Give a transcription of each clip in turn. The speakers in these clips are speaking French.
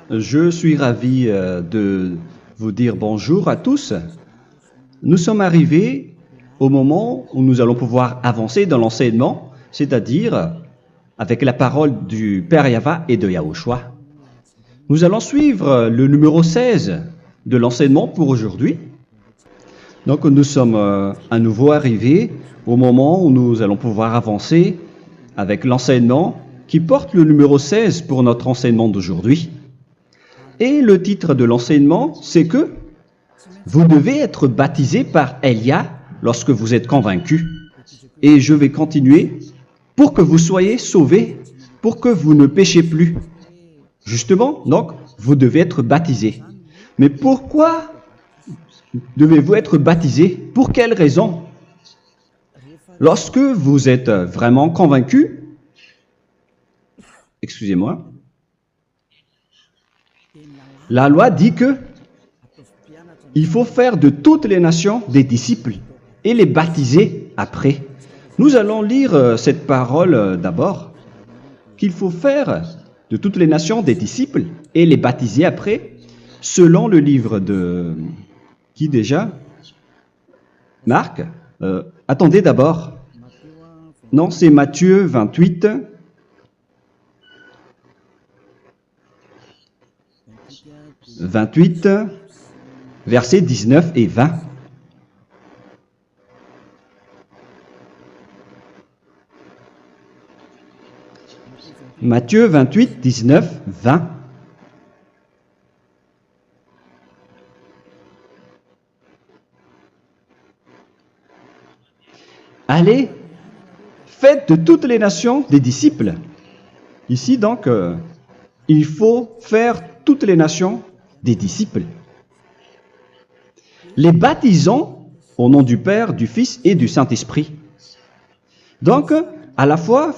Je suis ravi de vous dire bonjour à tous. Nous sommes arrivés au moment où nous allons pouvoir avancer dans l'enseignement, c'est-à-dire avec la parole du Père Yava et de Yahushua. Nous allons suivre le numéro 16 de l'enseignement pour aujourd'hui. Donc nous sommes à nouveau arrivés au moment où nous allons pouvoir avancer avec l'enseignement qui porte le numéro 16 pour notre enseignement d'aujourd'hui. Et le titre de l'enseignement, c'est que vous devez être baptisé par Elia lorsque vous êtes convaincu. Et je vais continuer pour que vous soyez sauvés, pour que vous ne péchez plus. Justement, donc, vous devez être baptisé. Mais pourquoi devez-vous être baptisé? Pour quelle raison? Lorsque vous êtes vraiment convaincu, excusez-moi, la loi dit que il faut faire de toutes les nations des disciples et les baptiser après. Nous allons lire cette parole d'abord, qu'il faut faire de toutes les nations des disciples et les baptiser après, selon le livre de... Qui déjà? Marc. Attendez d'abord. Non, c'est Matthieu 28. Versets 19 et 20. Matthieu 28, 19, 20. Allez, faites de toutes les nations des disciples. Ici, donc, il faut faire toutes les nations des disciples. Les baptisons au nom du Père, du Fils et du Saint-Esprit. Donc, à la fois,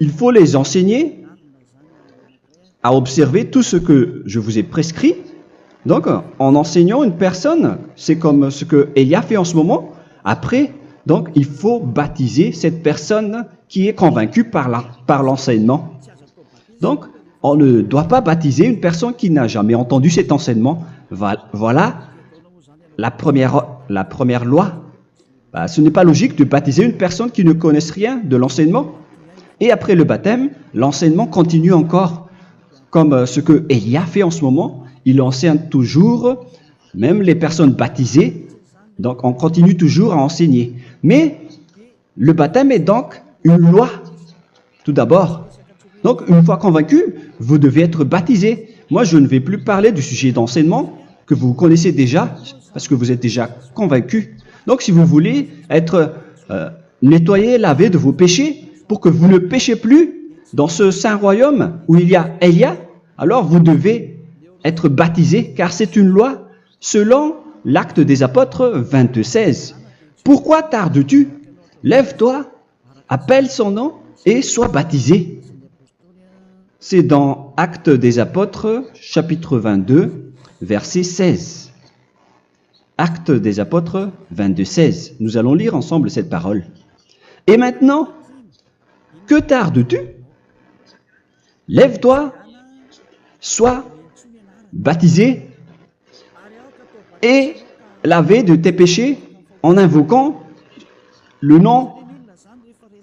il faut les enseigner à observer tout ce que je vous ai prescrit. Donc, en enseignant une personne, c'est comme ce que Elia fait en ce moment. Après, donc, il faut baptiser cette personne qui est convaincue par l'enseignement. Donc, on ne doit pas baptiser une personne qui n'a jamais entendu cet enseignement. Voilà la première loi. Ce n'est pas logique de baptiser une personne qui ne connaisse rien de l'enseignement. Et après le baptême, l'enseignement continue encore, comme ce que Elia fait en ce moment. Il enseigne toujours, même les personnes baptisées. Donc, on continue toujours à enseigner. Mais le baptême est donc une loi, tout d'abord. Donc, une fois convaincu, vous devez être baptisé. Moi, je ne vais plus parler du sujet d'enseignement que vous connaissez déjà, parce que vous êtes déjà convaincu. Donc, si vous voulez être nettoyé, lavé de vos péchés, pour que vous ne péchez plus dans ce saint royaume où il y a Elia, alors vous devez être baptisé, car c'est une loi selon l'Acte des Apôtres 22:16. Pourquoi tardes-tu? Lève-toi, appelle son nom et sois baptisé. C'est dans Actes des Apôtres, chapitre 22, verset 16. Actes des Apôtres 22:16. Nous allons lire ensemble cette parole. Et maintenant, que tardes-tu? Lève-toi, sois baptisé et lavé de tes péchés en invoquant le nom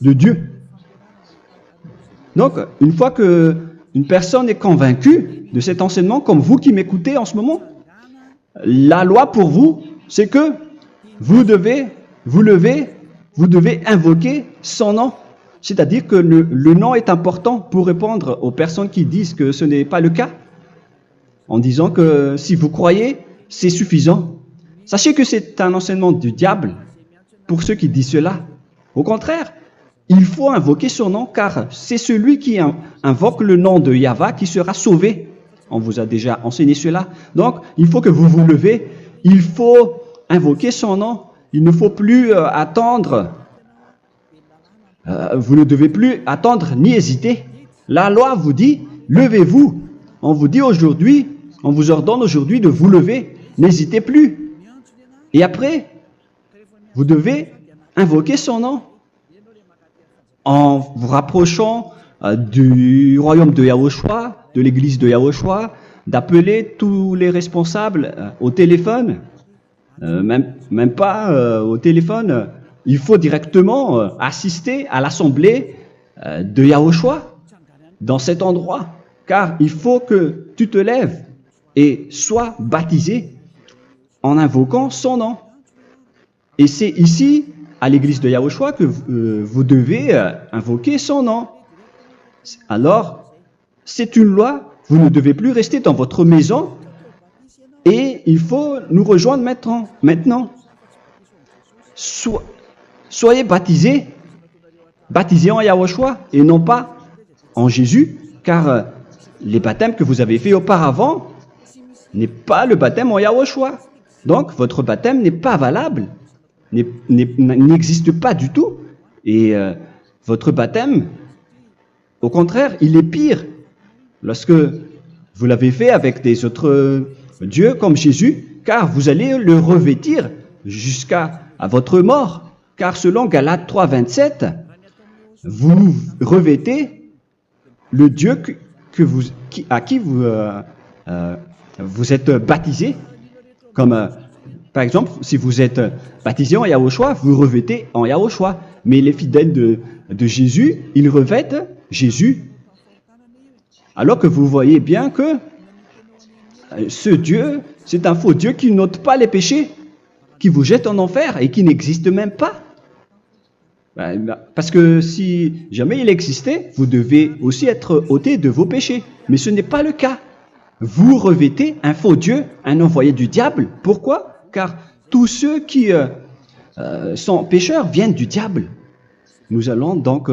de Dieu. Donc, une fois qu'une personne est convaincue de cet enseignement, comme vous qui m'écoutez en ce moment, la loi pour vous, c'est que vous devez invoquer son nom. C'est-à-dire que le nom est important pour répondre aux personnes qui disent que ce n'est pas le cas, en disant que si vous croyez, c'est suffisant. Sachez que c'est un enseignement du diable pour ceux qui disent cela. Au contraire, il faut invoquer son nom, car c'est celui qui invoque le nom de Yahva qui sera sauvé. On vous a déjà enseigné cela. Donc, il faut que vous vous levez, il faut invoquer son nom. Il ne faut plus attendre. Vous ne devez plus attendre ni hésiter. La loi vous dit, levez-vous. On vous dit aujourd'hui, on vous ordonne aujourd'hui de vous lever. N'hésitez plus. Et après, vous devez invoquer son nom en vous rapprochant du royaume de Yahushua, de l'église de Yahushua, d'appeler tous les responsables au téléphone, même pas au téléphone. Il faut directement assister à l'assemblée de Yahushua dans cet endroit, car il faut que tu te lèves et sois baptisé en invoquant son nom. Et c'est ici, à l'église de Yahushua, que vous devez invoquer son nom. Alors, c'est une loi, vous ne devez plus rester dans votre maison et il faut nous rejoindre maintenant. Soyez baptisés en Yahushua et non pas en Jésus, car les baptêmes que vous avez faits auparavant n'est pas le baptême en Yahushua. Donc, votre baptême n'est pas valable, n'existe pas du tout. Et votre baptême, au contraire, il est pire. Lorsque vous l'avez fait avec des autres dieux comme Jésus, car vous allez le revêtir jusqu'à votre mort. Car selon Galates 3, 27, vous revêtez le Dieu à qui vous êtes baptisé. Comme par exemple, si vous êtes baptisé en Yahushua, vous revêtez en Yahushua. Mais les fidèles de Jésus, ils revêtent Jésus. Alors que vous voyez bien que ce Dieu, c'est un faux Dieu qui n'ôte pas les péchés, qui vous jette en enfer et qui n'existe même pas. Parce que si jamais il existait, vous devez aussi être ôté de vos péchés. Mais ce n'est pas le cas. Vous revêtez un faux Dieu, un envoyé du diable. Pourquoi? Car tous ceux qui sont pécheurs viennent du diable. Nous allons donc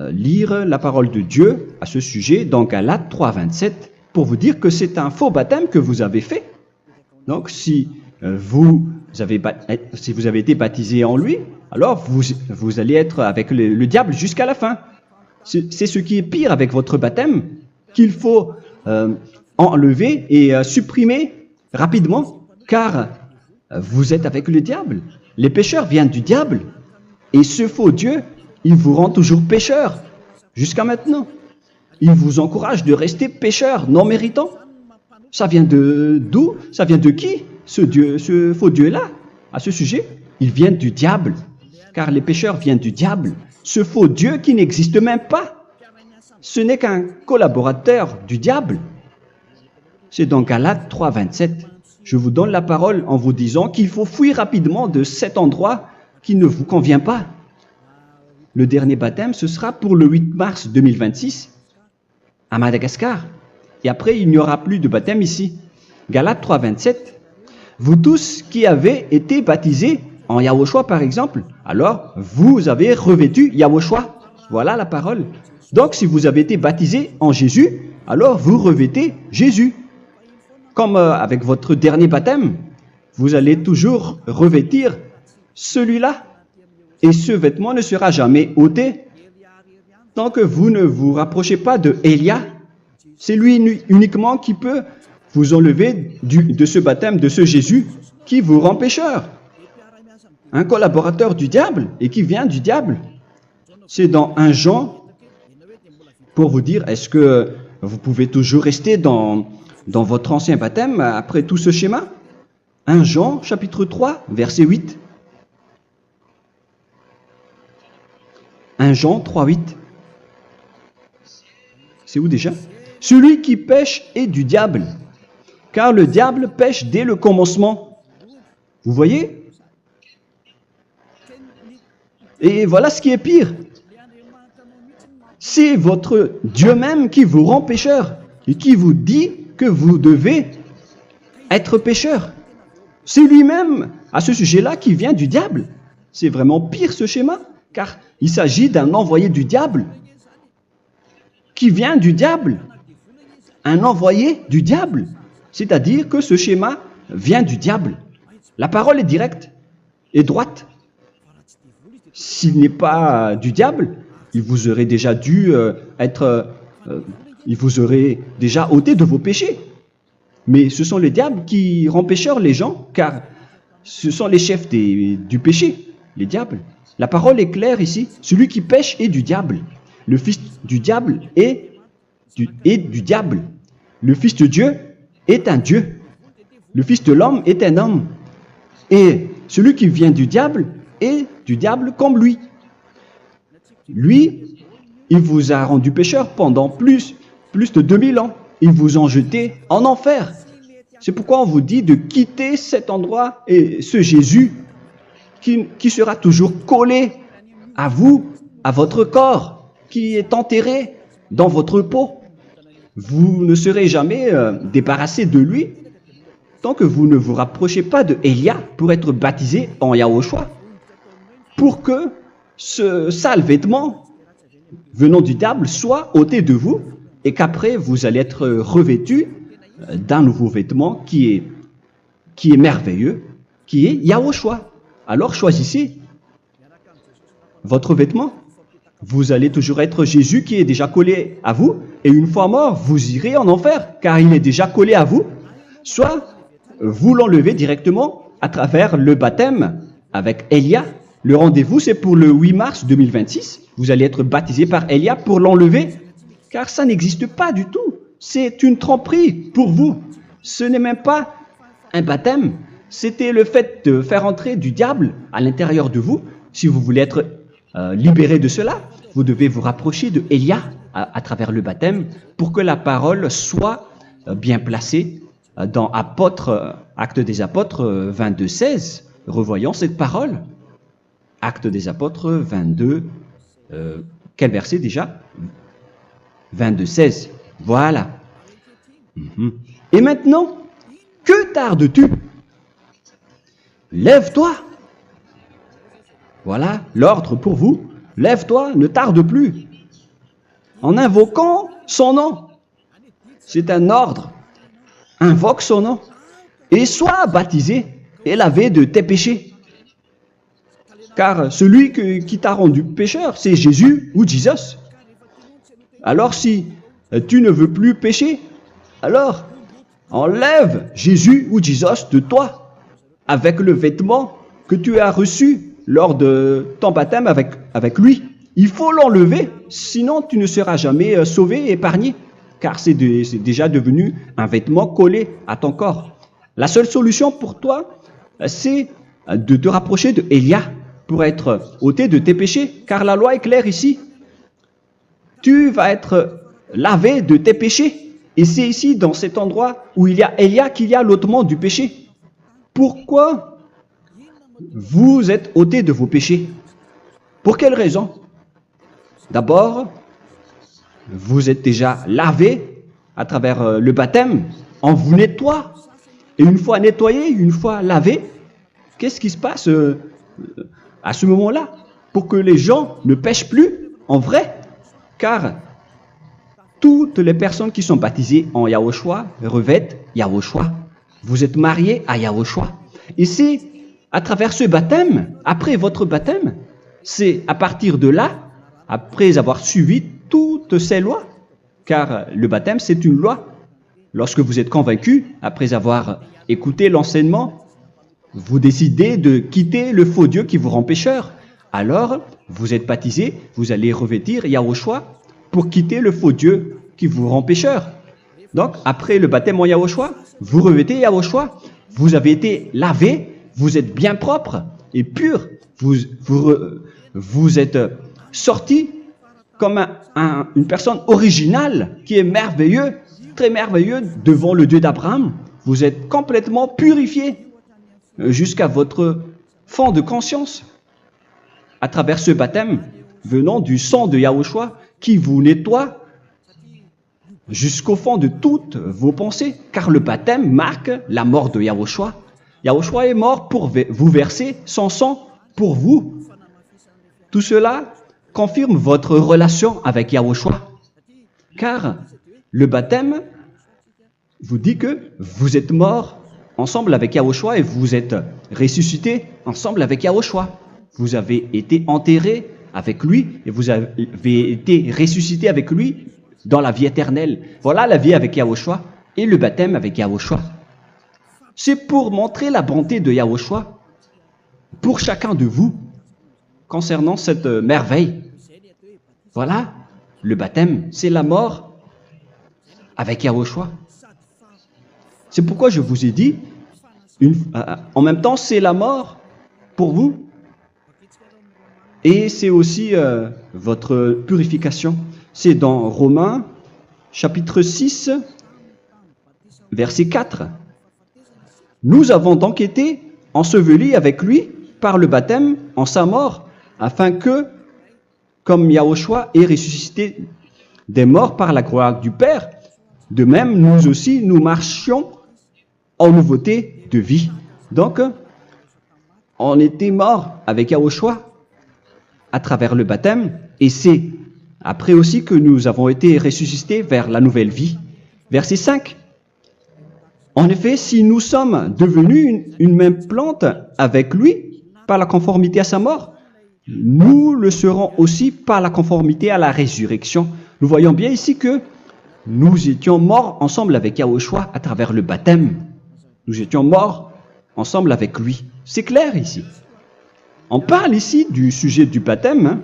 lire la parole de Dieu à ce sujet dans Galates 3, 27 pour vous dire que c'est un faux baptême que vous avez fait. Donc si vous avez été baptisé en lui, alors vous allez être avec le diable jusqu'à la fin. C'est ce qui est pire avec votre baptême qu'il faut enlever et supprimer rapidement, car vous êtes avec le diable. Les pécheurs viennent du diable et ce faux Dieu, il vous rend toujours pécheur jusqu'à maintenant. Il vous encourage de rester pécheur non méritant. Ça vient d'où? Ça vient de qui? Ce faux Dieu-là, à ce sujet, ils viennent du diable, car les pécheurs viennent du diable. Ce faux Dieu qui n'existe même pas, ce n'est qu'un collaborateur du diable. C'est dans Galates 3, 27. Je vous donne la parole en vous disant qu'il faut fuir rapidement de cet endroit qui ne vous convient pas. Le dernier baptême, ce sera pour le 8 mars 2026 à Madagascar. Et après, il n'y aura plus de baptême ici. Galates 3, 27. Vous tous qui avez été baptisés en Yahushua, par exemple, alors vous avez revêtu Yahushua. Voilà la parole. Donc, si vous avez été baptisés en Jésus, alors vous revêtez Jésus. Comme avec votre dernier baptême, vous allez toujours revêtir celui-là. Et ce vêtement ne sera jamais ôté tant que vous ne vous rapprochez pas de Élia. C'est lui uniquement qui peut vous enlever de ce baptême, de ce Jésus qui vous rend pécheur. Un collaborateur du diable et qui vient du diable. C'est dans 1 Jean, pour vous dire, est-ce que vous pouvez toujours rester dans votre ancien baptême après tout ce schéma? 1 Jean, chapitre 3, verset 8. 1 Jean 3, 8. C'est où déjà? Celui qui pêche est du diable, car le diable pêche dès le commencement. Vous voyez? Et voilà ce qui est pire. C'est votre Dieu même qui vous rend pécheur et qui vous dit que vous devez être pécheur. C'est lui-même, à ce sujet-là, qui vient du diable. C'est vraiment pire ce schéma, car il s'agit d'un envoyé du diable qui vient du diable. Un envoyé du diable. C'est-à-dire que ce schéma vient du diable. La parole est directe et droite. S'il n'est pas du diable, il vous aurait déjà dû il vous aurait déjà ôté de vos péchés. Mais ce sont les diables qui rendent pécheurs les gens, car ce sont les chefs du péché, les diables. La parole est claire ici. Celui qui pêche est du diable. Le fils du diable est du diable. Le fils de Dieu est un Dieu. Le fils de l'homme est un homme. Et celui qui vient du diable est du diable comme lui. Lui, il vous a rendu pécheur pendant plus de 2000 ans. Il vous a jeté en enfer. C'est pourquoi on vous dit de quitter cet endroit et ce Jésus qui sera toujours collé à vous, à votre corps, qui est enterré dans votre peau. Vous ne serez jamais débarrassé de lui tant que vous ne vous rapprochez pas de Élia pour être baptisé en Yahushua, pour que ce sale vêtement venant du diable soit ôté de vous et qu'après vous allez être revêtu d'un nouveau vêtement qui est merveilleux, qui est Yahushua. Alors choisissez votre vêtement. Vous allez toujours être Jésus qui est déjà collé à vous, et une fois mort, vous irez en enfer, car il est déjà collé à vous. Soit vous l'enlevez directement à travers le baptême avec Élia. Le rendez-vous, c'est pour le 8 mars 2026. Vous allez être baptisé par Élia pour l'enlever, car ça n'existe pas du tout. C'est une tromperie pour vous. Ce n'est même pas un baptême. C'était le fait de faire entrer du diable à l'intérieur de vous. Si vous voulez être libéré de cela, vous devez vous rapprocher de Élia à travers le baptême pour que la parole soit bien placée dans Actes des Apôtres 22:16. Revoyons cette parole. Actes des Apôtres 22, quel verset déjà? 22:16. Voilà. Et maintenant, que tardes-tu? Lève-toi. Voilà l'ordre pour vous. Lève-toi, ne tarde plus. En invoquant son nom. C'est un ordre. Invoque son nom. Et sois baptisé et lavé de tes péchés. Car celui qui t'a rendu pécheur, c'est Jésus ou Jesus. Alors si tu ne veux plus pécher, alors enlève Jésus ou Jesus de toi avec le vêtement que tu as reçu lors de ton baptême avec lui. Il faut l'enlever, sinon tu ne seras jamais sauvé, épargné, car c'est déjà devenu un vêtement collé à ton corps. La seule solution pour toi, c'est de te rapprocher de Élia pour être ôté de tes péchés, car la loi est claire ici. Tu vas être lavé de tes péchés. Et c'est ici, dans cet endroit où il y a Élia, qu'il y a l'ôtement du péché. Pourquoi vous êtes ôté de vos péchés? Pour quelle raison? D'abord, vous êtes déjà lavé à travers le baptême. On vous nettoie. Et une fois nettoyé, une fois lavé, qu'est-ce qui se passe à ce moment-là? Pour que les gens ne pêchent plus en vrai. Car toutes les personnes qui sont baptisées en Yahushua revêtent Yahushua. Vous êtes mariés à Yahushua. Et c'est à travers ce baptême, après votre baptême, c'est à partir de là, après avoir suivi toutes ces lois, car le baptême c'est une loi. Lorsque vous êtes convaincu, après avoir écouté l'enseignement, vous décidez de quitter le faux Dieu qui vous rend pécheur. Alors, vous êtes baptisé, vous allez revêtir Yahushua pour quitter le faux Dieu qui vous rend pécheur. Donc, après le baptême en Yahushua, vous revêtez Yahushua. Vous avez été lavé, vous êtes bien propre et pur. Vous êtes sorti comme une personne originale qui est merveilleux, très merveilleux devant le Dieu d'Abraham. Vous êtes complètement purifié jusqu'à votre fond de conscience à travers ce baptême venant du sang de Yahushua qui vous nettoie jusqu'au fond de toutes vos pensées, car le baptême marque la mort de Yahushua. Yahushua est mort pour vous verser son sang pour vous. Tout cela confirme votre relation avec Yahushua, car le baptême vous dit que vous êtes mort ensemble avec Yahushua et vous êtes ressuscité ensemble avec Yahushua. Vous avez été enterré avec lui et vous avez été ressuscité avec lui dans la vie éternelle. Voilà la vie avec Yahushua et le baptême avec Yahushua. C'est pour montrer la bonté de Yahushua pour chacun de vous concernant cette merveille. Voilà le baptême, c'est la mort avec Yahushua. C'est pourquoi je vous ai dit, en même temps, c'est la mort pour vous et c'est aussi votre purification. C'est dans Romains, chapitre 6, verset 4. Nous avons donc été ensevelis avec lui par le baptême en sa mort, afin que, comme Yahushua est ressuscité des morts par la gloire du Père, de même nous aussi nous marchions en nouveauté de vie. Donc, on était morts avec Yahushua à travers le baptême, et c'est après aussi que nous avons été ressuscités vers la nouvelle vie. Verset 5. En effet, si nous sommes devenus une même plante avec lui par la conformité à sa mort, nous le serons aussi par la conformité à la résurrection. Nous voyons bien ici que nous étions morts ensemble avec Yahushua à travers le baptême. Nous étions morts ensemble avec lui. C'est clair ici. On parle ici du sujet du baptême.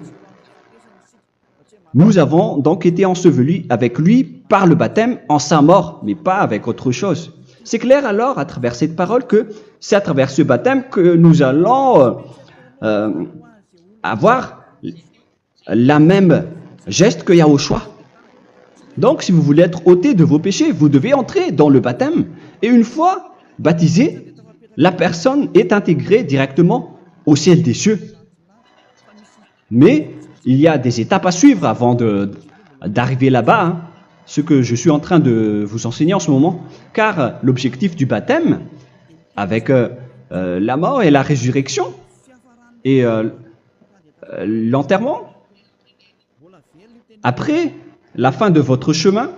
Nous avons donc été ensevelis avec lui par le baptême en sa mort, mais pas avec autre chose. C'est clair alors à travers cette parole que c'est à travers ce baptême que nous allons avoir la même geste que Yahushua. Donc si vous voulez être ôté de vos péchés, vous devez entrer dans le baptême. Et une fois baptisé, la personne est intégrée directement au ciel des cieux. Mais il y a des étapes à suivre avant d'arriver là-bas, hein, ce que je suis en train de vous enseigner en ce moment, car l'objectif du baptême, avec la mort et la résurrection, et l'enterrement, après la fin de votre chemin,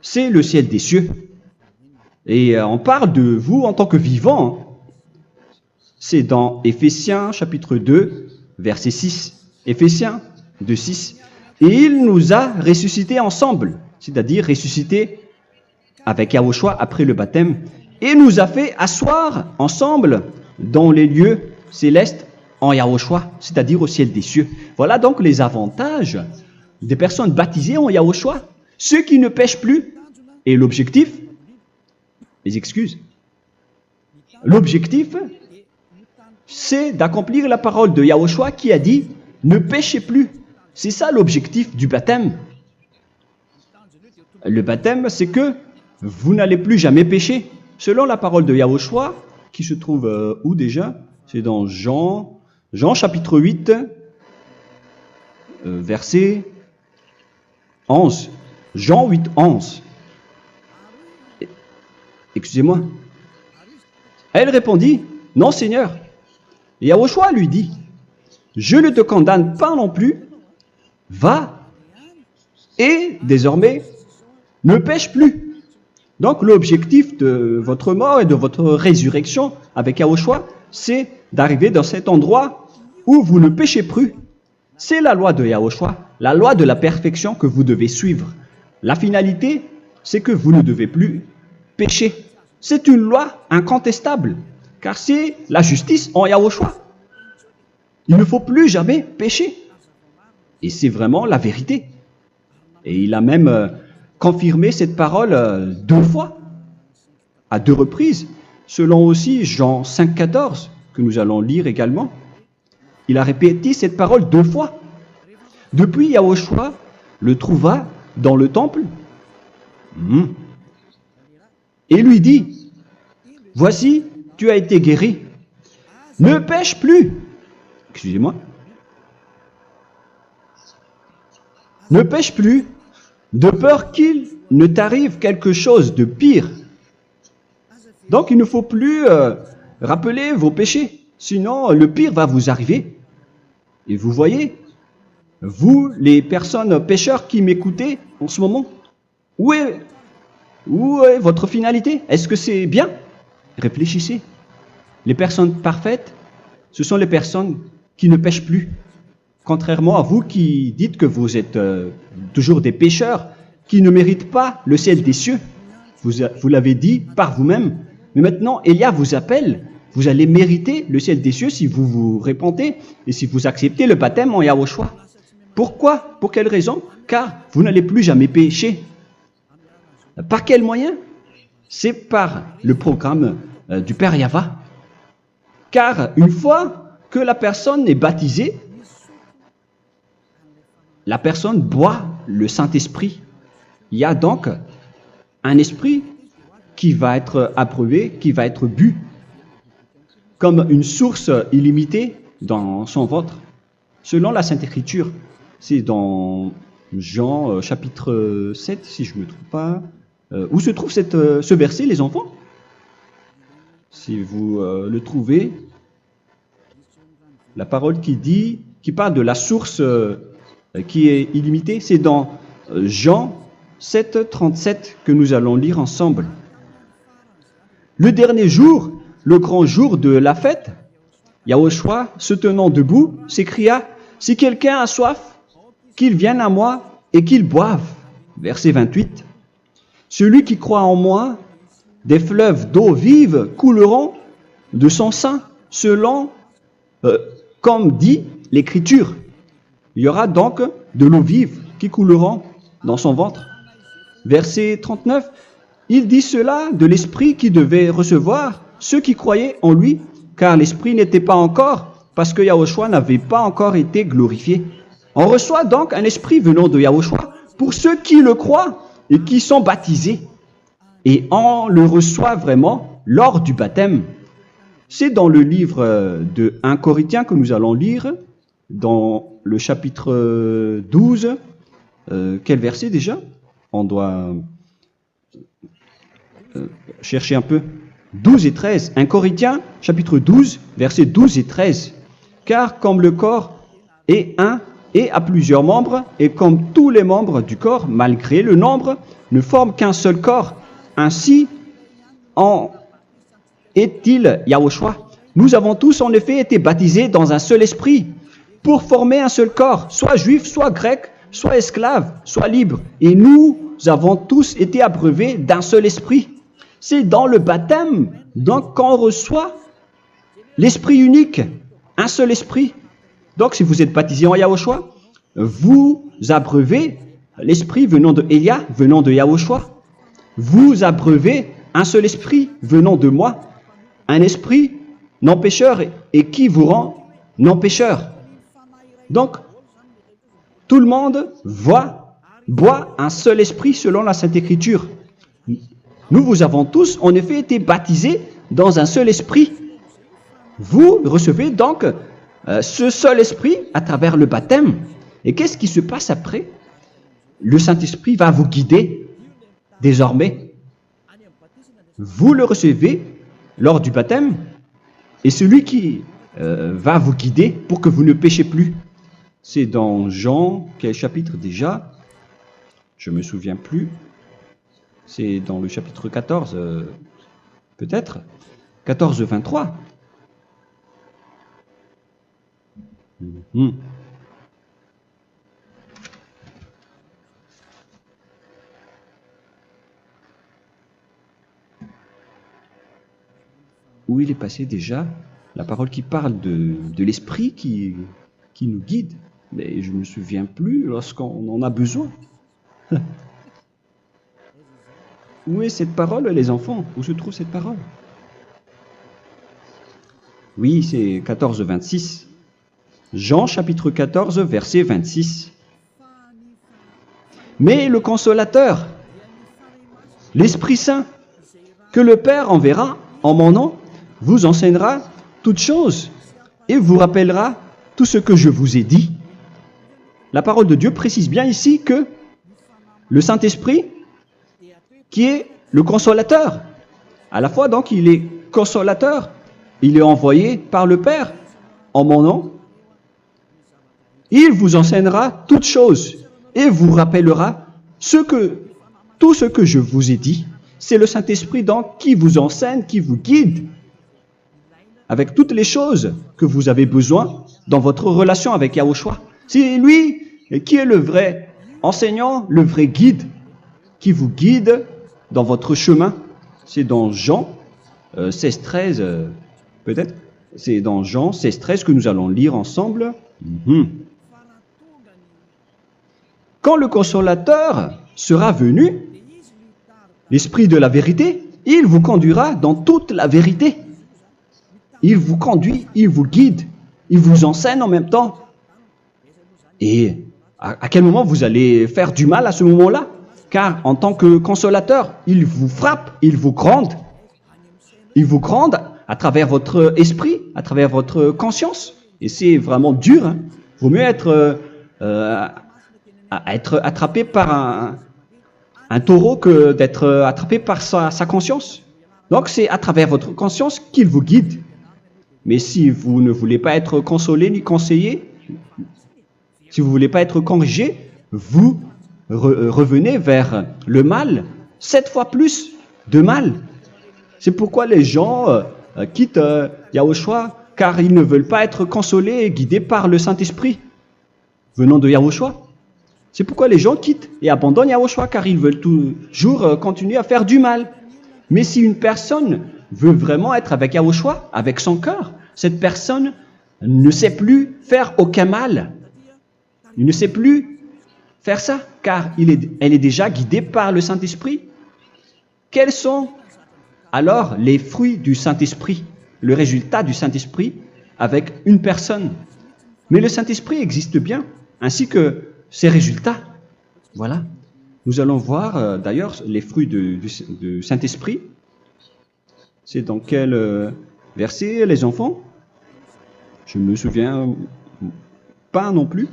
c'est le ciel des cieux. Et on parle de vous en tant que vivant. C'est dans Éphésiens chapitre 2, verset 6. Éphésiens 2, 6. Et il nous a ressuscités ensemble, c'est-à-dire ressuscités avec Yahushua après le baptême, et nous a fait asseoir ensemble dans les lieux célestes en Yahushua, c'est-à-dire au ciel des cieux. Voilà donc les avantages des personnes baptisées en Yahushua, ceux qui ne pêchent plus. Et l'objectif, les excuses, l'objectif, c'est d'accomplir la parole de Yahushua qui a dit « Ne péchez plus ». C'est ça l'objectif du baptême. Le baptême, c'est que vous n'allez plus jamais pécher. Selon la parole de Yahushua, qui se trouve où déjà? C'est dans Jean chapitre 8, verset 11. Jean 8, 11. Excusez-moi. Elle répondit, « Non, Seigneur. » Et Yahushua lui dit, « Je ne te condamne pas non plus. Va et désormais ne pêche plus. » Donc l'objectif de votre mort et de votre résurrection avec Yahushua, c'est d'arriver dans cet endroit où vous ne péchez plus. C'est la loi de Yahushua, la loi de la perfection que vous devez suivre. La finalité, c'est que vous ne devez plus pécher. C'est une loi incontestable, car c'est la justice en Yahushua. Il ne faut plus jamais pécher. Et c'est vraiment la vérité. Et il a même confirmé cette parole 2 fois, à 2 reprises, selon aussi Jean 5, 14, que nous allons lire également. Il a répété cette parole 2 fois. Depuis, Yahushua le trouva dans le temple et lui dit, « Voici, tu as été guéri. Ne pêche plus. » Excusez-moi. Ne pêche plus, de peur qu'il ne t'arrive quelque chose de pire. Donc il ne faut plus rappeler vos péchés, sinon le pire va vous arriver. Et vous voyez, vous, les personnes pécheurs qui m'écoutez en ce moment, où est votre finalité? Est-ce que c'est bien? Réfléchissez. Les personnes parfaites, ce sont les personnes qui ne pêchent plus. Contrairement à vous qui dites que vous êtes toujours des pécheurs qui ne méritent pas le ciel des cieux. Vous l'avez dit par vous-même. Mais maintenant, Élia vous appelle. Vous allez mériter le ciel des cieux si vous vous repentez et si vous acceptez le baptême en Yahushua. Pourquoi? Pour quelle raison? Car vous n'allez plus jamais pécher. Par quel moyen? C'est par le programme du Père Yahva. Car une fois que la personne est baptisée, la personne boit le Saint-Esprit. Il y a donc un esprit qui va être approuvé, qui va être bu, comme une source illimitée dans son ventre, selon la Sainte Écriture. C'est dans Jean chapitre 7, si je ne me trompe pas. Où se trouve ce verset, les enfants? Si vous le trouvez, la parole qui parle de la source qui est illimitée, c'est dans Jean 7, 37 que nous allons lire ensemble. Le dernier jour, le grand jour de la fête, Yahushua, se tenant debout, s'écria, « Si quelqu'un a soif, qu'il vienne à moi et qu'il boive. » Verset 28. « Celui qui croit en moi, des fleuves d'eau vive couleront de son sein, selon, comme dit l'Écriture. » Il y aura donc de l'eau vive qui couleront dans son ventre. Verset 39. Il dit cela de l'Esprit qui devait recevoir ceux qui croyaient en lui, car l'Esprit n'était pas encore, parce que Yahushua n'avait pas encore été glorifié. On reçoit donc un Esprit venant de Yahushua pour ceux qui le croient et qui sont baptisés. Et on le reçoit vraiment lors du baptême. C'est dans le livre de 1 Corinthiens que nous allons lire, dans le chapitre 12. Quel verset déjà? On doit chercher un peu. 12 et 13. 1 Corinthiens, chapitre 12, versets 12 et 13. Car comme le corps est un et a plusieurs membres, et comme tous les membres du corps, malgré le nombre, ne forment qu'un seul corps, ainsi en est-il Yahushua. Nous avons tous en effet été baptisés dans un seul esprit, pour former un seul corps, soit juif, soit grec, soit esclave, soit libre. Et nous avons tous été abreuvés d'un seul esprit. C'est dans le baptême, donc qu'on reçoit l'esprit unique, un seul esprit. Donc si vous êtes baptisé en Yahushua, vous abreuvez l'esprit venant de Elia, venant de Yahushua. Vous abreuvez un seul esprit venant de moi, un esprit non pécheur et qui vous rend non pécheur. Donc, tout le monde boit un seul esprit selon la Sainte Écriture. Nous avons tous en effet été baptisés dans un seul esprit. Vous recevez donc ce seul esprit à travers le baptême. Et qu'est-ce qui se passe après? Le Saint-Esprit va vous guider désormais. Vous le recevez lors du baptême et celui qui va vous guider pour que vous ne péchez plus. C'est dans Jean, quel chapitre déjà? Je ne me souviens plus. C'est dans le chapitre 14, peut-être. 14, 23. Où il est passé déjà? La parole qui parle de l'esprit qui nous guide. Mais je ne me souviens plus lorsqu'on en a besoin. Où est cette parole, les enfants? Où se trouve cette parole? Oui, c'est 14, 26. Jean, chapitre 14, verset 26. Mais le Consolateur, l'Esprit Saint, que le Père enverra en mon nom, vous enseignera toutes choses et vous rappellera tout ce que je vous ai dit. La parole de Dieu précise bien ici que le Saint-Esprit, qui est le consolateur, à la fois donc il est consolateur, il est envoyé par le Père en mon nom, il vous enseignera toutes choses et vous rappellera tout ce que je vous ai dit. C'est le Saint-Esprit donc qui vous enseigne, qui vous guide avec toutes les choses que vous avez besoin dans votre relation avec Yahushua. C'est lui qui est le vrai enseignant, le vrai guide, qui vous guide dans votre chemin. C'est dans Jean 16, 13, peut-être. C'est dans Jean 16, 13 que nous allons lire ensemble. quand le consolateur sera venu, l'Esprit de la vérité, il vous conduira dans toute la vérité. Il vous conduit, il vous guide, il vous enseigne en même temps. Et à quel moment vous allez faire du mal à ce moment-là? Car en tant que consolateur, il vous frappe, il vous gronde. Il vous gronde à travers votre esprit, à travers votre conscience. Et c'est vraiment dur. Hein. Vaut mieux être attrapé par un taureau que d'être attrapé par sa conscience. Donc c'est à travers votre conscience qu'il vous guide. Mais si vous ne voulez pas être consolé ni conseillé, si vous ne voulez pas être corrigé, vous revenez vers le mal, 7 fois plus de mal. C'est pourquoi les gens quittent Yahushua, car ils ne veulent pas être consolés et guidés par le Saint-Esprit venant de Yahushua. C'est pourquoi les gens quittent et abandonnent Yahushua, car ils veulent toujours continuer à faire du mal. Mais si une personne veut vraiment être avec Yahushua, avec son cœur, cette personne ne sait plus faire aucun mal. Il ne sait plus faire ça, car elle est déjà guidée par le Saint-Esprit. Quels sont alors les fruits du Saint-Esprit, le résultat du Saint-Esprit avec une personne? Mais le Saint-Esprit existe bien, ainsi que ses résultats. Voilà. Nous allons voir d'ailleurs les fruits du Saint-Esprit. C'est dans quel verset, les enfants? Je ne me souviens pas non plus.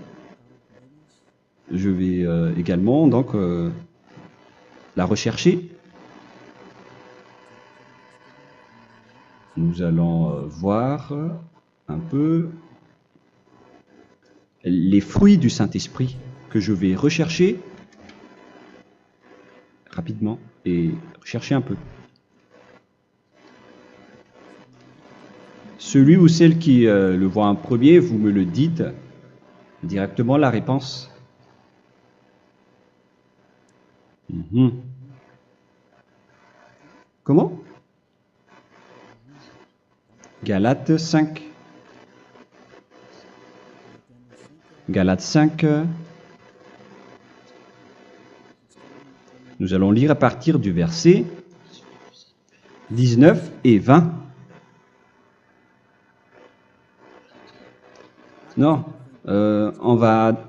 Je vais également donc la rechercher. Nous allons voir un peu les fruits du Saint-Esprit que je vais rechercher rapidement et rechercher un peu. Celui ou celle qui le voit en premier, vous me le dites directement la réponse. Comment? Galates 5. Galates 5. Nous allons lire à partir du verset 19 et 20. Non, on va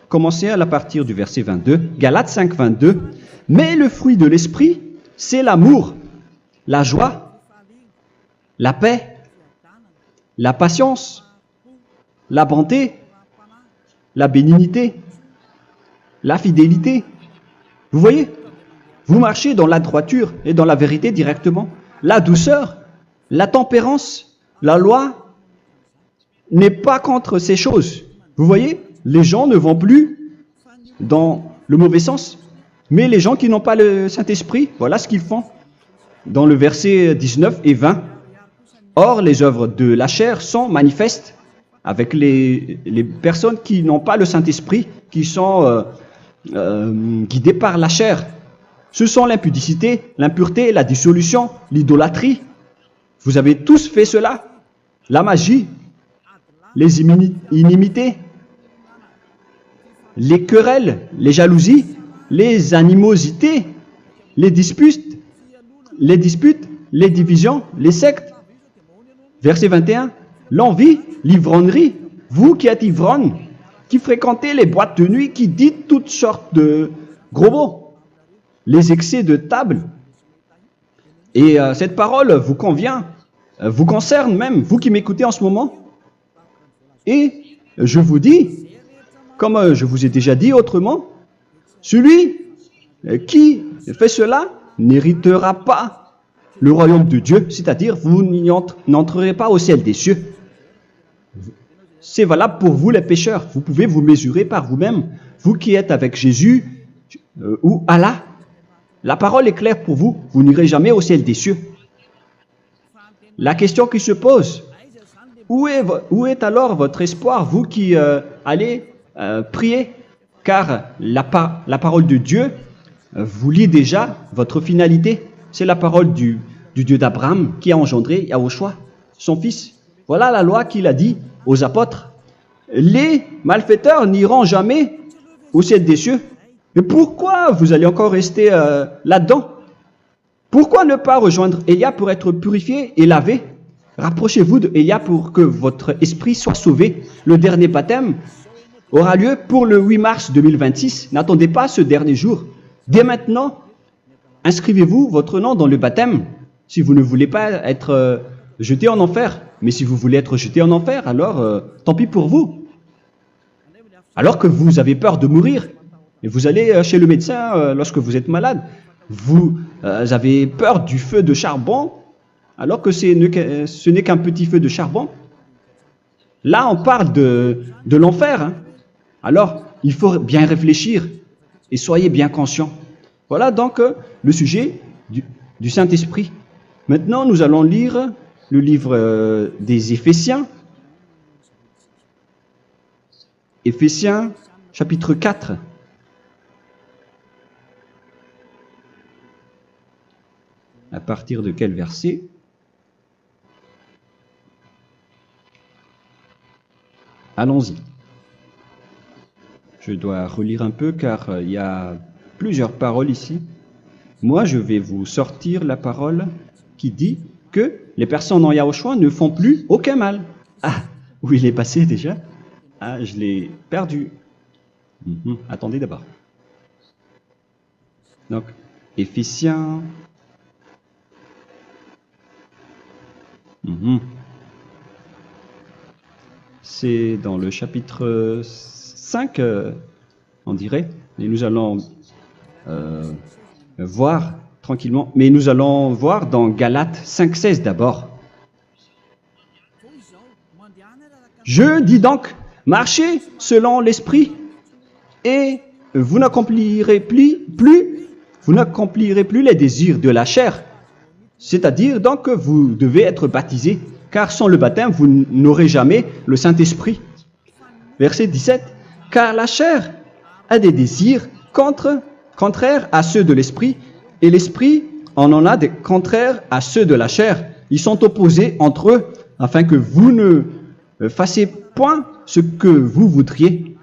commencer à partir du verset 22. Galates 5, 22. Mais le fruit de l'esprit, c'est l'amour, la joie, la paix, la patience, la bonté, la bénignité, la fidélité. Vous voyez? Vous marchez dans la droiture et dans la vérité directement. La douceur, la tempérance, la loi n'est pas contre ces choses. Vous voyez? Les gens ne vont plus dans le mauvais sens. Mais les gens qui n'ont pas le Saint-Esprit, voilà ce qu'ils font. Dans le verset 19 et 20. Or, les œuvres de la chair sont manifestes avec les personnes qui n'ont pas le Saint-Esprit, qui sont guidées par la chair. Ce sont l'impudicité, l'impureté, la dissolution, l'idolâtrie. Vous avez tous fait cela. La magie, les inimités, les querelles, les jalousies, les animosités, les disputes, les divisions, les sectes. Verset 21, l'envie, l'ivrognerie, vous qui êtes ivrognes, qui fréquentez les boîtes de nuit, qui dites toutes sortes de gros mots, les excès de table. Et cette parole vous convient, vous concerne même, vous qui m'écoutez en ce moment. Et je vous dis, comme je vous ai déjà dit autrement, celui qui fait cela n'héritera pas le royaume de Dieu, c'est-à-dire vous n'entrerez pas au ciel des cieux. C'est valable pour vous les pécheurs. Vous pouvez vous mesurer par vous-même, vous qui êtes avec Jésus ou Allah. La parole est claire pour vous, vous n'irez jamais au ciel des cieux. La question qui se pose, où est alors votre espoir, vous qui allez prier? Car la parole de Dieu vous lit déjà votre finalité. C'est la parole du Dieu d'Abraham qui a engendré Yahushua, son fils. Voilà la loi qu'il a dit aux apôtres. Les malfaiteurs n'iront jamais au ciel des cieux. Mais pourquoi vous allez encore rester là-dedans? Pourquoi ne pas rejoindre Élia pour être purifié et lavé? Rapprochez-vous d'Élia pour que votre esprit soit sauvé. Le dernier baptême aura lieu pour le 8 mars 2026. N'attendez pas ce dernier jour. Dès maintenant, inscrivez-vous votre nom dans le baptême si vous ne voulez pas être jeté en enfer. Mais si vous voulez être jeté en enfer, alors tant pis pour vous. Alors que vous avez peur de mourir, et vous allez chez le médecin lorsque vous êtes malade, vous avez peur du feu de charbon, alors que ce n'est qu'un petit feu de charbon. Là, on parle de l'enfer. Hein. Alors, il faut bien réfléchir et soyez bien conscients. Voilà donc le sujet du Saint-Esprit. Maintenant, nous allons lire le livre des Éphésiens. Éphésiens, chapitre 4. À partir de quel verset? Allons-y. Je dois relire un peu car il y a plusieurs paroles ici. Moi, je vais vous sortir la parole qui dit que les personnes en Yahushua ne font plus aucun mal. Ah, où il est passé déjà? Ah, je l'ai perdu. Attendez d'abord. Donc, Éphésiens. C'est dans le chapitre 5, on dirait. Et nous allons voir tranquillement. Mais nous allons voir dans Galates 5,16 d'abord. Je dis donc, marchez selon l'esprit, et vous n'accomplirez plus les désirs de la chair. C'est-à-dire donc que vous devez être baptisé, car sans le baptême, vous n'aurez jamais le Saint-Esprit. Verset 17. Car la chair a des désirs contraires à ceux de l'esprit, et l'esprit en a des contraires à ceux de la chair. Ils sont opposés entre eux, afin que vous ne fassiez point ce que vous voudriez.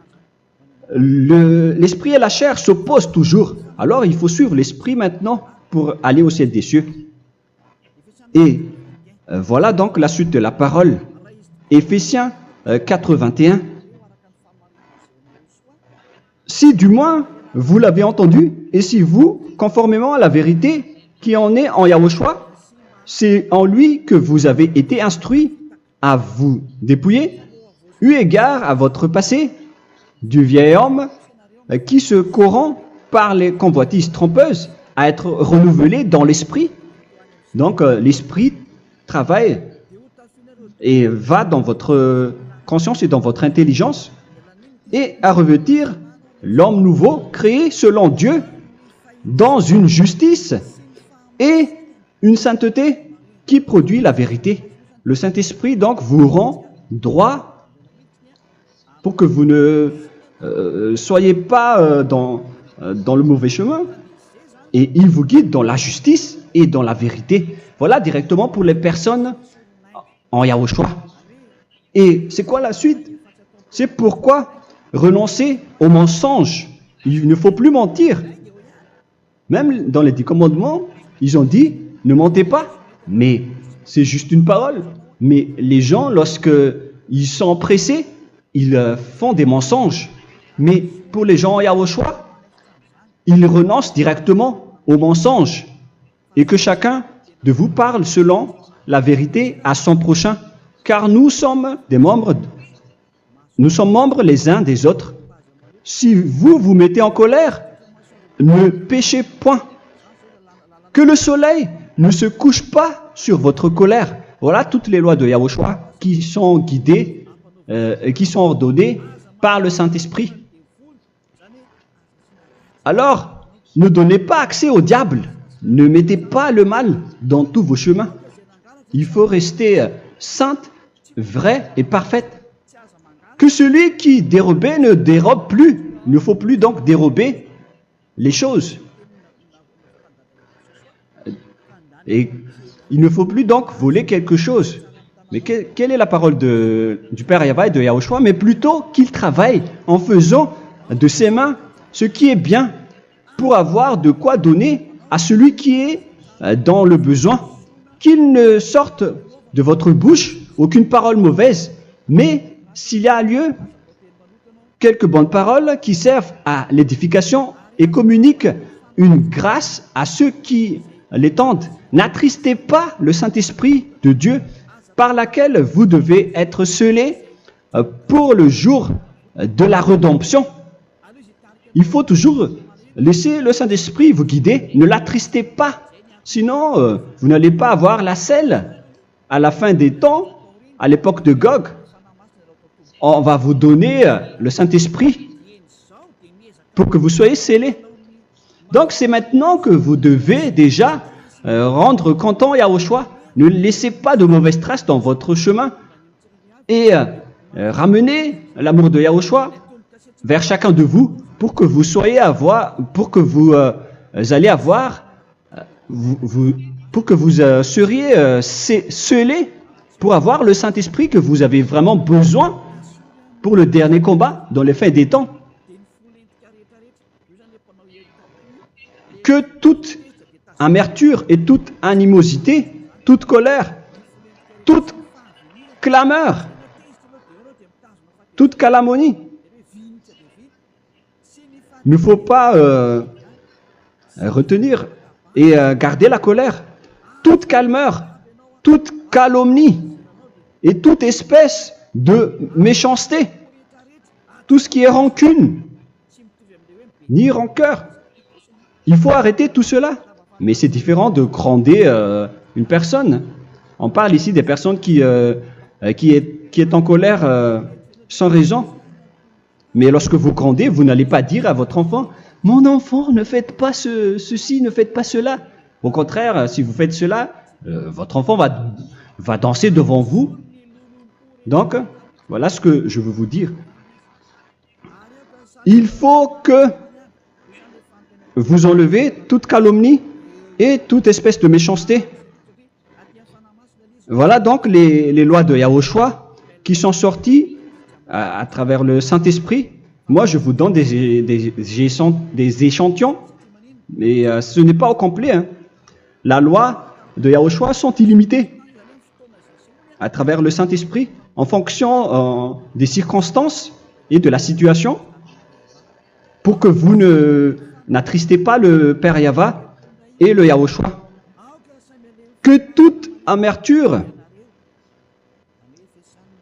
L'esprit et la chair s'opposent toujours. Alors il faut suivre l'esprit maintenant pour aller au ciel des cieux. Et voilà donc la suite de la parole. Éphésiens 4:21. Si du moins vous l'avez entendu, et si vous, conformément à la vérité qui en est en Yahushua, c'est en lui que vous avez été instruits à vous dépouiller, eu égard à votre passé, du vieil homme qui se corrompt par les convoitises trompeuses, à être renouvelé dans l'esprit. Donc l'esprit travaille et va dans votre conscience et dans votre intelligence, et à revêtir l'homme nouveau créé selon Dieu dans une justice et une sainteté qui produit la vérité. Le Saint-Esprit donc vous rend droit pour que vous ne soyez pas dans le mauvais chemin, et il vous guide dans la justice et dans la vérité. Voilà directement pour les personnes en Yahushua. Et c'est quoi la suite? C'est pourquoi renoncer au mensonge. Il ne faut plus mentir. Même dans les 10 commandements, ils ont dit ne mentez pas. Mais c'est juste une parole. Mais les gens, lorsque ils sont pressés, ils font des mensonges. Mais pour les gens en Yahushua, ils renoncent directement au mensonge. Et que chacun de vous parle selon la vérité à son prochain. Car nous sommes membres les uns des autres. Si vous vous mettez en colère, ne péchez point. Que le soleil ne se couche pas sur votre colère. Voilà toutes les lois de Yahushua qui sont guidées et qui sont ordonnées par le Saint-Esprit. Alors, ne donnez pas accès au diable. Ne mettez pas le mal dans tous vos chemins. Il faut rester sainte, vraie et parfaite. Que celui qui dérobait ne dérobe plus. Il ne faut plus donc dérober les choses. Et il ne faut plus donc voler quelque chose. Mais quelle est la parole du Père Yahweh et de Yahushua? Mais plutôt qu'il travaille en faisant de ses mains ce qui est bien pour avoir de quoi donner à celui qui est dans le besoin. Qu'il ne sorte de votre bouche aucune parole mauvaise, mais s'il y a lieu, quelques bonnes paroles qui servent à l'édification et communiquent une grâce à ceux qui l'étendent. N'attristez pas le Saint-Esprit de Dieu par laquelle vous devez être scellés pour le jour de la rédemption. Il faut toujours laisser le Saint-Esprit vous guider. Ne l'attristez pas, sinon vous n'allez pas avoir la selle. À la fin des temps, à l'époque de Gog, on va vous donner le Saint-Esprit pour que vous soyez scellés. Donc c'est maintenant que vous devez déjà rendre content Yahushua. Ne laissez pas de mauvaises traces dans votre chemin et ramenez l'amour de Yahushua vers chacun de vous pour que vous soyez pour que vous seriez scellés pour avoir le Saint-Esprit que vous avez vraiment besoin pour le dernier combat dans les fins des temps. Que toute amertume et toute animosité, toute colère, toute clameur, toute calomnie, il ne faut pas retenir et garder la colère. Toute calmeur, toute calomnie et toute espèce de méchanceté, tout ce qui est rancune, ni rancœur. Il faut arrêter tout cela. Mais c'est différent de gronder une personne. On parle ici des personnes qui est en colère sans raison. Mais lorsque vous grondez, vous n'allez pas dire à votre enfant « Mon enfant, ne faites pas ceci, ne faites pas cela ». Au contraire, si vous faites cela, votre enfant va danser devant vous. Donc, voilà ce que je veux vous dire. Il faut que vous enlevez toute calomnie et toute espèce de méchanceté. Voilà donc les lois de Yahushua qui sont sorties à travers le Saint-Esprit. Moi, je vous donne des échantillons, mais ce n'est pas au complet. Hein. La loi de Yahushua sont illimitées à travers le Saint-Esprit en fonction des circonstances et de la situation pour que vous n'attristez pas le Père Yahva et le Yahushua. Que toute amertume,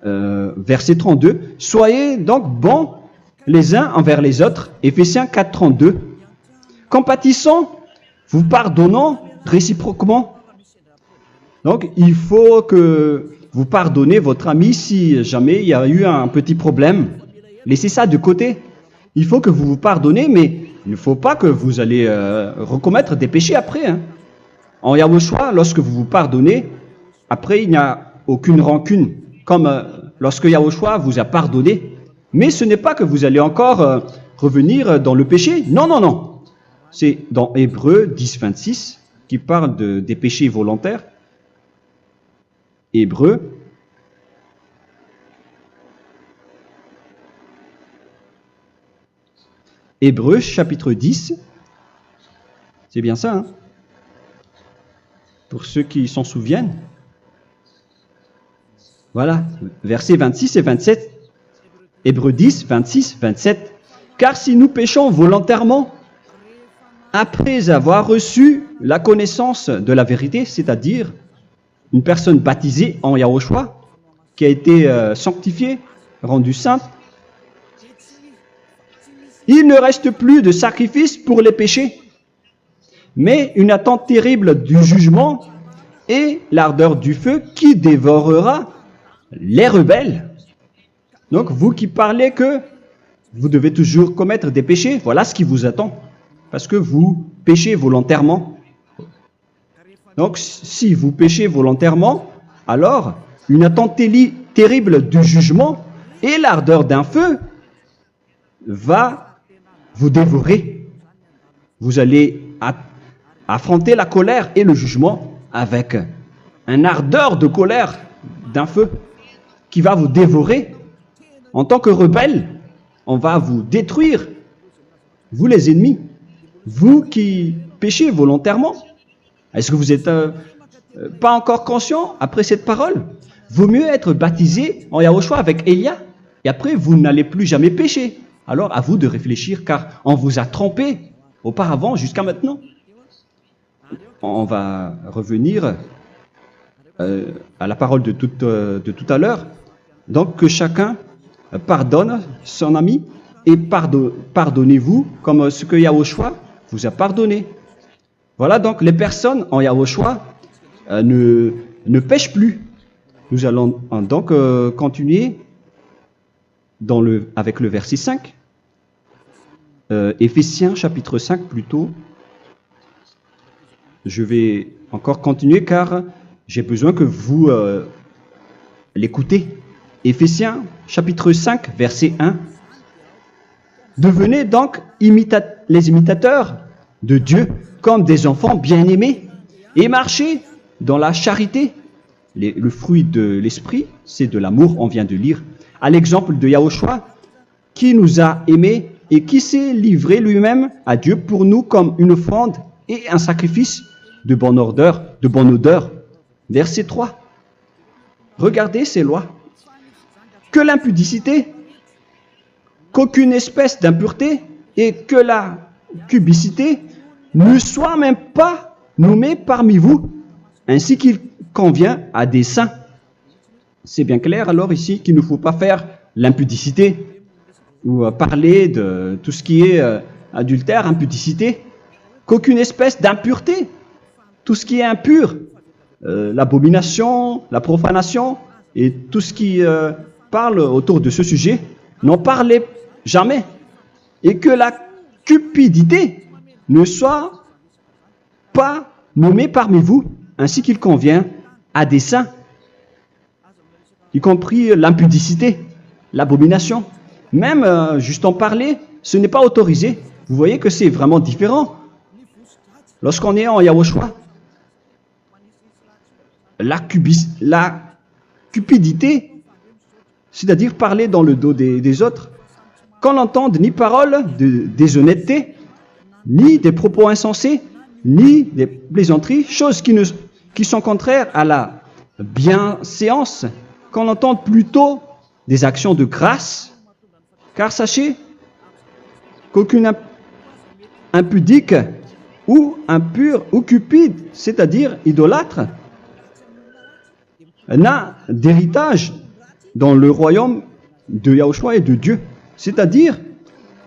verset 32, soyez donc bons les uns envers les autres, Éphésiens 4, 32. Compatissant, vous pardonnant réciproquement. Donc, il faut que vous pardonnez votre ami si jamais il y a eu un petit problème. Laissez ça de côté. Il faut que vous vous pardonnez, mais il ne faut pas que vous allez recommettre des péchés après. Hein. En Yahushua, lorsque vous vous pardonnez, après il n'y a aucune rancune, comme lorsque Yahushua vous a pardonné. Mais ce n'est pas que vous allez encore revenir dans le péché. Non, non, non. C'est dans Hébreux 10, 26 qui parle des péchés volontaires. Hébreux. Hébreux chapitre 10. C'est bien ça, hein? Pour ceux qui s'en souviennent. Voilà, versets 26 et 27. Hébreux 10, 26, 27. Car si nous péchons volontairement, après avoir reçu la connaissance de la vérité, c'est-à-dire une personne baptisée en Yahushua, qui a été sanctifiée, rendue sainte, il ne reste plus de sacrifice pour les péchés, mais une attente terrible du jugement et l'ardeur du feu qui dévorera les rebelles. Donc, vous qui parlez que vous devez toujours commettre des péchés, voilà ce qui vous attend, parce que vous péchez volontairement. Donc, si vous péchez volontairement, alors une attente terrible du jugement et l'ardeur d'un feu va vous dévorer. Vous allez affronter la colère et le jugement avec un ardeur de colère d'un feu qui va vous dévorer. En tant que rebelle, on va vous détruire vous les ennemis, vous qui péchez volontairement. Est-ce que vous n'êtes pas encore conscient après cette parole? Vaut mieux être baptisé en Yahushua avec Elia, et après vous n'allez plus jamais pécher. Alors à vous de réfléchir, car on vous a trompé auparavant jusqu'à maintenant. On va revenir à la parole de tout à l'heure. Donc que chacun pardonne son ami et pardonnez-vous comme ce que Yahushua vous a pardonné. Voilà donc les personnes en Yahushua ne pêchent plus. Nous allons donc continuer avec le verset 5. Éphésiens chapitre 5 plutôt. Je vais encore continuer car j'ai besoin que vous l'écoutez. Éphésiens chapitre 5 verset 1. Devenez donc les imitateurs de Dieu comme des enfants bien-aimés et marchez dans la charité. Le fruit de l'esprit, c'est de l'amour, on vient de lire, à l'exemple de Yahushua qui nous a aimés et qui s'est livré lui-même à Dieu pour nous comme une offrande et un sacrifice de bonne odeur. Verset 3. Regardez ces lois. Que l'impudicité, qu'aucune espèce d'impureté et que la cubicité ne soit même pas nommée parmi vous, ainsi qu'il convient à des saints. C'est bien clair alors ici qu'il ne faut pas faire l'impudicité ou parler de tout ce qui est adultère, impudicité, qu'aucune espèce d'impureté, tout ce qui est impur, l'abomination, la profanation et tout ce qui parle autour de ce sujet, n'en parlez jamais. Et que la cupidité ne soit pas nommée parmi vous, ainsi qu'il convient à des saints, y compris l'impudicité, l'abomination. Même juste en parler, ce n'est pas autorisé. Vous voyez que c'est vraiment différent. Lorsqu'on est en Yahushua, la cupidité, c'est-à-dire parler dans le dos des autres, qu'on n'entende ni parole de déshonnêteté, ni des propos insensés, ni des plaisanteries, choses qui sont contraires à la bienséance, qu'on entende plutôt des actions de grâce, car sachez qu'aucune impudique ou impure ou cupide, c'est-à-dire idolâtre, n'a d'héritage dans le royaume de Yahushua et de Dieu. C'est-à-dire,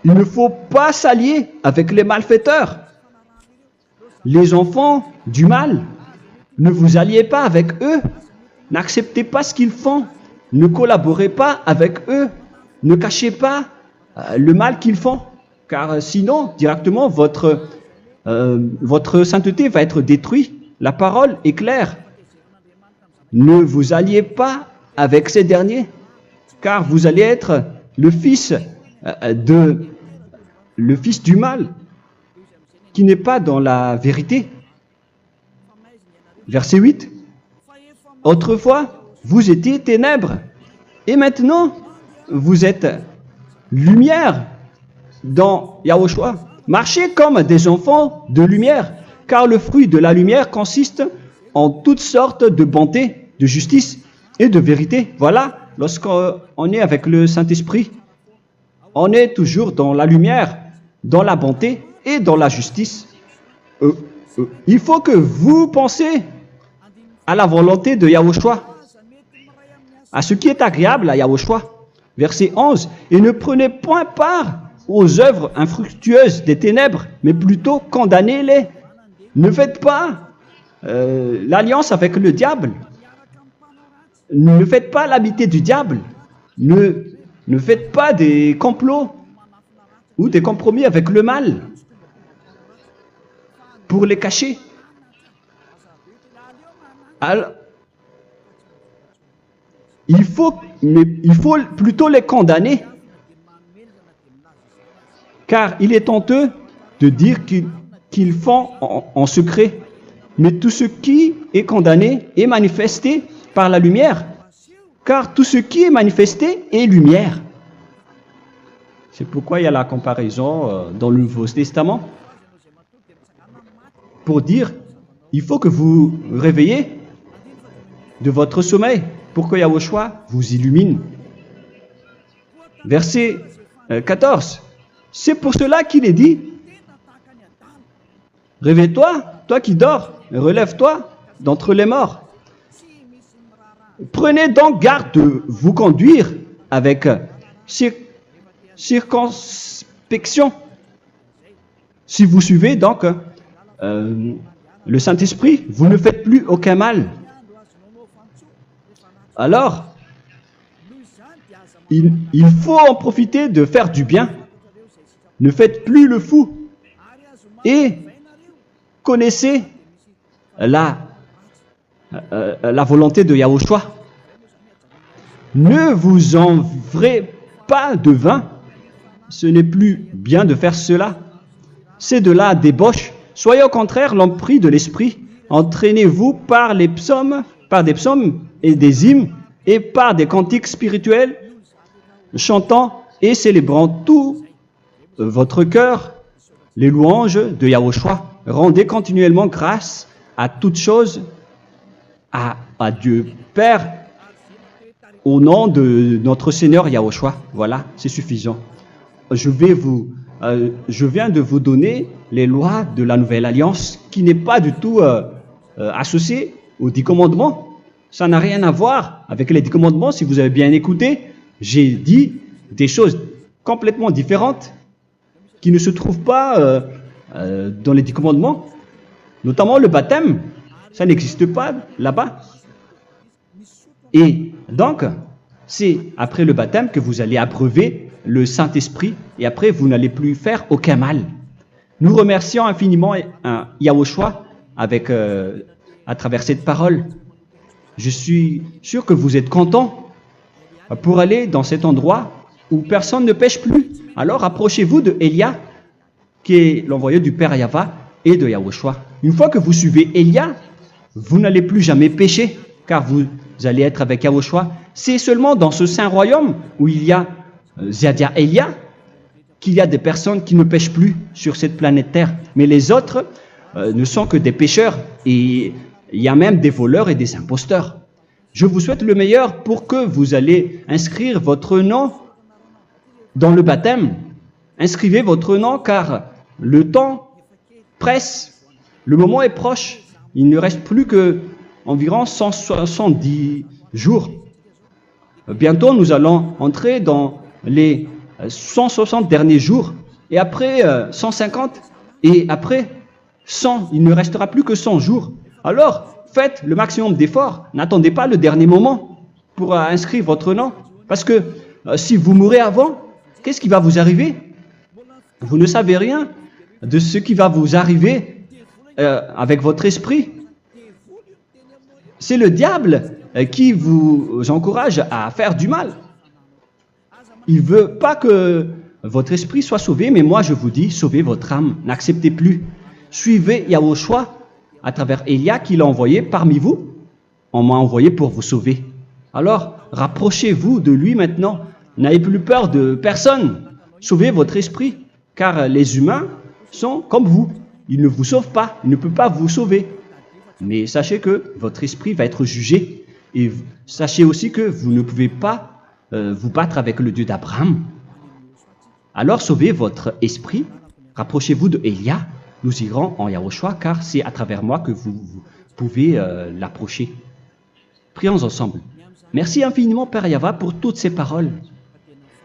il ne faut pas s'allier avec les malfaiteurs. Les enfants du mal, ne vous alliez pas avec eux. N'acceptez pas ce qu'ils font. Ne collaborez pas avec eux. Ne cachez pas le mal qu'ils font. Car sinon, directement, votre sainteté va être détruite. La parole est claire. Ne vous alliez pas avec ces derniers, car vous allez être le fils du mal, qui n'est pas dans la vérité. Verset 8. Autrefois, vous étiez ténèbres, et maintenant, vous êtes lumière dans Yahushua. Marchez comme des enfants de lumière, car le fruit de la lumière consiste en toutes sortes de bonté, de justice et de vérité. Voilà, lorsqu'on est avec le Saint-Esprit, on est toujours dans la lumière, dans la bonté et dans la justice. Il faut que vous pensiez à la volonté de Yahushua, à ce qui est agréable à Yahushua. Verset 11. Et ne prenez point part aux œuvres infructueuses des ténèbres, mais plutôt condamnez-les. Ne faites pas l'alliance avec le diable. Ne faites pas l'amitié du diable. Ne faites pas des complots ou des compromis avec le mal pour les cacher. Alors, il faut plutôt les condamner, car il est honteux de dire qu'ils font en secret. Mais tout ce qui est condamné est manifesté par la lumière, car tout ce qui est manifesté est lumière. C'est pourquoi il y a la comparaison dans le Nouveau Testament pour dire, il faut que vous réveillez de votre sommeil pour que Yahushua vous illumine. Verset 14. C'est pour cela qu'il est dit, réveille-toi, toi qui dors, relève-toi d'entre les morts. Prenez donc garde de vous conduire avec circonspection. Si vous suivez donc le Saint-Esprit, vous ne faites plus aucun mal. Alors, il faut en profiter de faire du bien. Ne faites plus le fou. Et connaissez la volonté de Yahushua. Ne vous envrez pas de vin. Ce n'est plus bien de faire cela. C'est de la débauche. Soyez au contraire l'empris de l'esprit. Entraînez-vous par des psaumes et des hymnes et par des cantiques spirituels, chantant et célébrant tout votre cœur les louanges de Yahushua. Rendez continuellement grâce à toutes choses à Dieu Père au nom de notre Seigneur Yahushua. Voilà, c'est suffisant. Je viens de vous donner les lois de la Nouvelle Alliance qui n'est pas du tout associée aux 10 commandements. Ça n'a rien à voir avec les 10 commandements. Si vous avez bien écouté, j'ai dit des choses complètement différentes qui ne se trouvent pas dans les 10 commandements. Notamment le baptême, ça n'existe pas là-bas. Et donc, c'est après le baptême que vous allez abreuver le Saint-Esprit et après vous n'allez plus faire aucun mal. Nous remercions infiniment Yahushua à travers cette parole. Je suis sûr que vous êtes contents pour aller dans cet endroit où personne ne pêche plus. Alors approchez-vous de Élia, qui est l'envoyé du Père Yahva et de Yahushua. Une fois que vous suivez Élia, vous n'allez plus jamais pécher, car vous allez être avec Yahushua. C'est seulement dans ce saint royaume où il y a Ziadia Elia qu'il y a des personnes qui ne pêchent plus sur cette planète Terre. Mais les autres ne sont que des pécheurs et il y a même des voleurs et des imposteurs. Je vous souhaite le meilleur pour que vous allez inscrire votre nom dans le baptême. Inscrivez votre nom car le temps presse, le moment est proche. Il ne reste plus que environ 170 jours. Bientôt, nous allons entrer dans les 160 derniers jours, et après 150, et après 100. Il ne restera plus que 100 jours. Alors, faites le maximum d'efforts. N'attendez pas le dernier moment pour inscrire votre nom. Parce que si vous mourrez avant, qu'est-ce qui va vous arriver? Vous ne savez rien de ce qui va vous arriver avec votre esprit. C'est le diable qui vous encourage à faire du mal. Il ne veut pas que votre esprit soit sauvé, mais moi je vous dis, sauvez votre âme, n'acceptez plus. Suivez Yahushua à travers Élia qu'il a envoyé parmi vous. On m'a envoyé pour vous sauver. Alors, rapprochez-vous de lui maintenant. N'ayez plus peur de personne. Sauvez votre esprit, car les humains sont comme vous. Ils ne vous sauvent pas, ils ne peuvent pas vous sauver. Mais sachez que votre esprit va être jugé. Et sachez aussi que vous ne pouvez pas vous battre avec le Dieu d'Abraham. Alors sauvez votre esprit, rapprochez-vous de Élia, nous irons en Yahushua, car c'est à travers moi que vous pouvez l'approcher. Prions ensemble. Merci infiniment, Père Yahva, pour toutes ces paroles.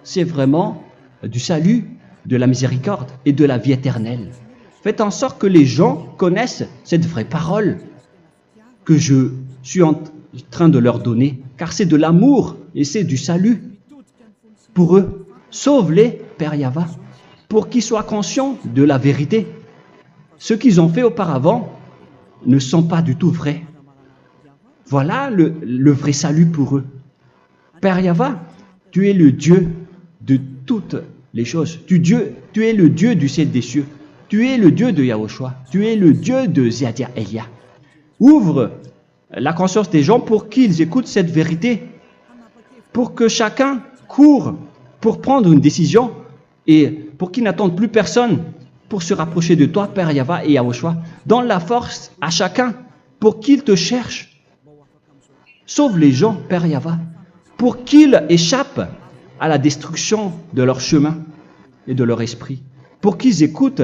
C'est vraiment du salut, de la miséricorde et de la vie éternelle. Faites en sorte que les gens connaissent cette vraie parole que je suis en train de leur donner, car c'est de l'amour et c'est du salut pour eux. Sauve-les, Père Yahva, pour qu'ils soient conscients de la vérité. Ce qu'ils ont fait auparavant ne sont pas du tout vrais. Voilà le vrai salut pour eux. Père Yahva, tu es le Dieu de toutes les choses. Tu es le Dieu du ciel des cieux. Tu es le Dieu de Yahushua. Tu es le Dieu de Ziadia Elia. Ouvre la conscience des gens pour qu'ils écoutent cette vérité, pour que chacun court pour prendre une décision et pour qu'ils n'attendent plus personne pour se rapprocher de toi, Père Yahweh et Yahushua. Donne la force à chacun pour qu'ils te cherchent. Sauve les gens, Père Yahweh, pour qu'ils échappent à la destruction de leur chemin et de leur esprit, pour qu'ils écoutent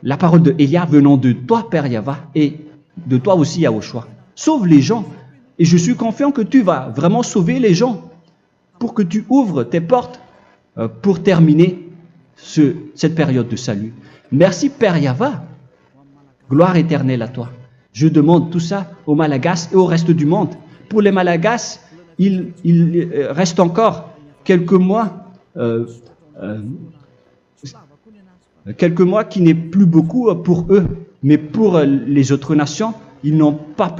la parole de Élia venant de toi, Père Yahweh, et de toi aussi, Yahushua. Sauve les gens, et je suis confiant que tu vas vraiment sauver les gens, pour que tu ouvres tes portes pour terminer cette période de salut. Merci, Père Yahweh. Gloire éternelle à toi. Je demande tout ça aux Malagasy et au reste du monde. Pour les Malagasy, il reste encore quelques mois qui n'est plus beaucoup pour eux. Mais pour les autres nations, ils n'ont pas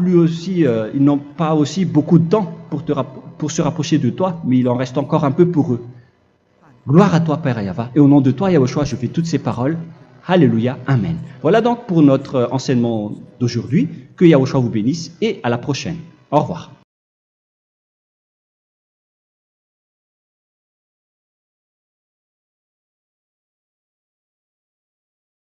aussi beaucoup de temps pour se rapprocher de toi, mais il en reste encore un peu pour eux. Gloire à toi, Père Yahweh. Et au nom de toi, Yahushua, je fais toutes ces paroles. Alléluia. Amen. Voilà donc pour notre enseignement d'aujourd'hui. Que Yahushua vous bénisse et à la prochaine. Au revoir.